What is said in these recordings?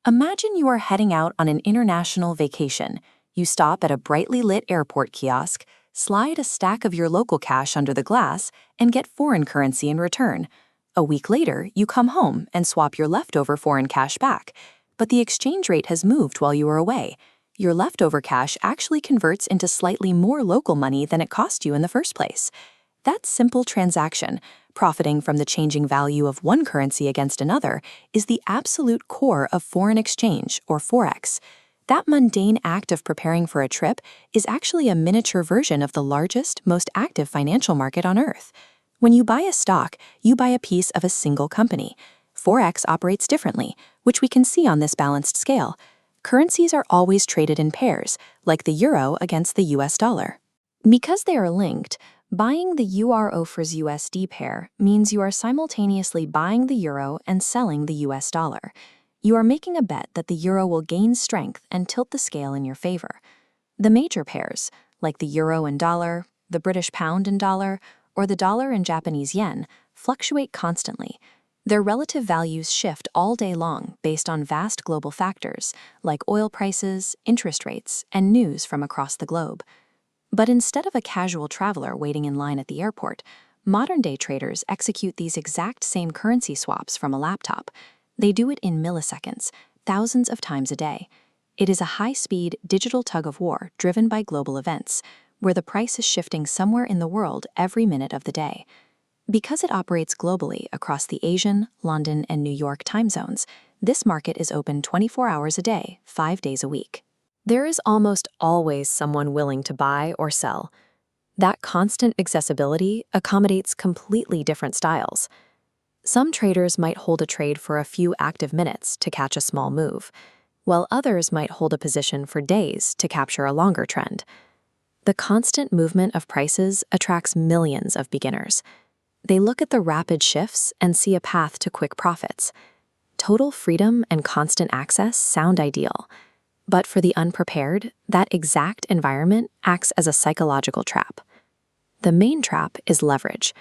Imagine you are heading out on an international vacation. You stop at a brightly lit airport kiosk, slide a stack of your local cash under the glass, and get foreign currency in return. A week later, you come home and swap your leftover foreign cash back. But the exchange rate has moved while you were away. Your leftover cash actually converts into slightly more local money than it cost you in the first place. That simple transaction, profiting from the changing value of one currency against another, is the absolute core of foreign exchange, or Forex. That mundane act of preparing for a trip is actually a miniature version of the largest, most active financial market on Earth. When you buy a stock, you buy a piece of a single company. Forex operates differently, which we can see on this balanced scale. Currencies are always traded in pairs, like the euro against the US dollar. Because they are linked, buying the EUR offers USD pair means you are simultaneously buying the euro and selling the US dollar. You are making a bet that the euro will gain strength and tilt the scale in your favor. The major pairs, like the euro and dollar, the British pound and dollar, or the dollar and Japanese yen, fluctuate constantly. Their relative values shift all day long based on vast global factors, like oil prices, interest rates, and news from across the globe. But instead of a casual traveler waiting in line at the airport, modern-day traders execute these exact same currency swaps from a laptop. They do it in milliseconds, thousands of times a day. It is a high-speed digital tug-of-war driven by global events, where the price is shifting somewhere in the world every minute of the day. Because it operates globally across the Asian, London, and New York time zones, this market is open 24 hours a day, 5 days a week. There is almost always someone willing to buy or sell. That constant accessibility accommodates completely different styles. Some traders might hold a trade for a few active minutes to catch a small move, while others might hold a position for days to capture a longer trend. The constant movement of prices attracts millions of beginners. They look at the rapid shifts and see a path to quick profits. Total freedom and constant access sound ideal. But for the unprepared, that exact environment acts as a psychological trap. The main trap is leverage.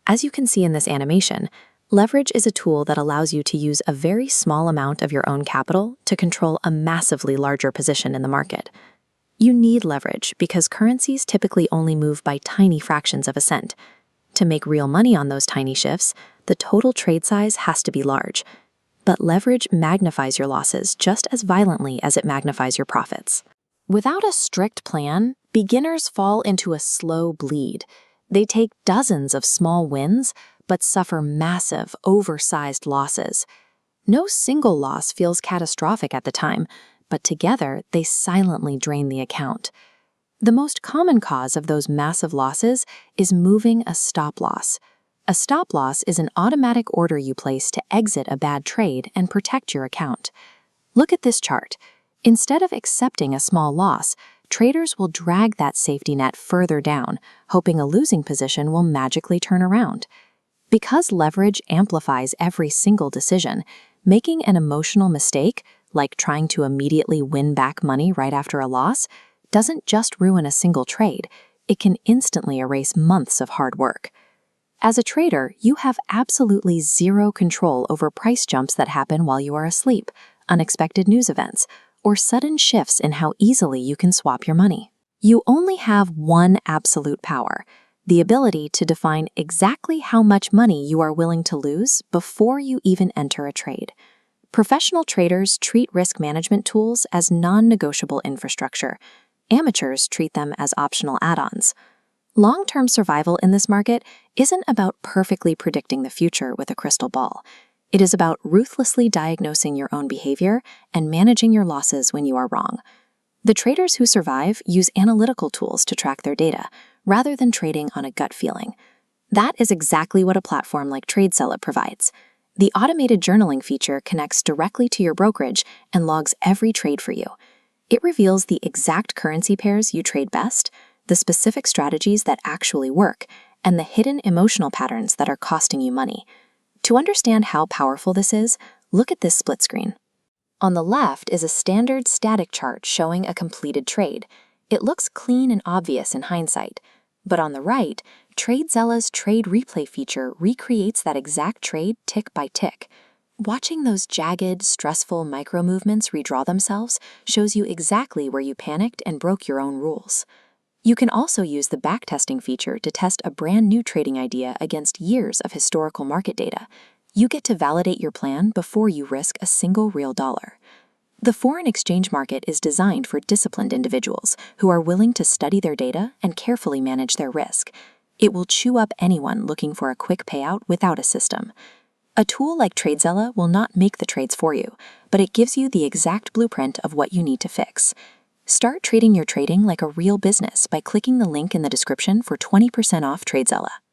As you can see in this animation, leverage is a tool that allows you to use a very small amount of your own capital to control a massively larger position in the market. You need leverage because currencies typically only move by tiny fractions of a cent. To make real money on those tiny shifts, the total trade size has to be large. But leverage magnifies your losses just as violently as it magnifies your profits. Without a strict plan, beginners fall into a slow bleed. They take dozens of small wins, but suffer massive, oversized losses. No single loss feels catastrophic at the time, but together they silently drain the account. The most common cause of those massive losses is moving a stop loss. A stop loss is an automatic order you place to exit a bad trade and protect your account. Look at this chart. Instead of accepting a small loss, traders will drag that safety net further down, hoping a losing position will magically turn around. Because leverage amplifies every single decision, making an emotional mistake, like trying to immediately win back money right after a loss, doesn't just ruin a single trade, it can instantly erase months of hard work. As a trader, you have absolutely zero control over price jumps that happen while you are asleep, unexpected news events, or sudden shifts in how easily you can swap your money. You only have one absolute power, the ability to define exactly how much money you are willing to lose before you even enter a trade. Professional traders treat risk management tools as non-negotiable infrastructure. Amateurs treat them as optional add-ons. Long-term survival in this market isn't about perfectly predicting the future with a crystal ball. It is about ruthlessly diagnosing your own behavior and managing your losses when you are wrong. The traders who survive use analytical tools to track their data, rather than trading on a gut feeling. That is exactly what a platform like TradeZella provides. The automated journaling feature connects directly to your brokerage and logs every trade for you. It reveals the exact currency pairs you trade best, the specific strategies that actually work, and the hidden emotional patterns that are costing you money. To understand how powerful this is, look at this split screen. On the left is a standard static chart showing a completed trade. It looks clean and obvious in hindsight. But on the right, TradeZella's Trade Replay feature recreates that exact trade tick by tick. Watching those jagged, stressful micro movements redraw themselves shows you exactly where you panicked and broke your own rules. You can also use the backtesting feature to test a brand new trading idea against years of historical market data. You get to validate your plan before you risk a single real dollar. The foreign exchange market is designed for disciplined individuals who are willing to study their data and carefully manage their risk. It will chew up anyone looking for a quick payout without a system. A tool like TradeZella will not make the trades for you, but it gives you the exact blueprint of what you need to fix. Start trading your trading like a real business by clicking the link in the description for 20% off TradeZella.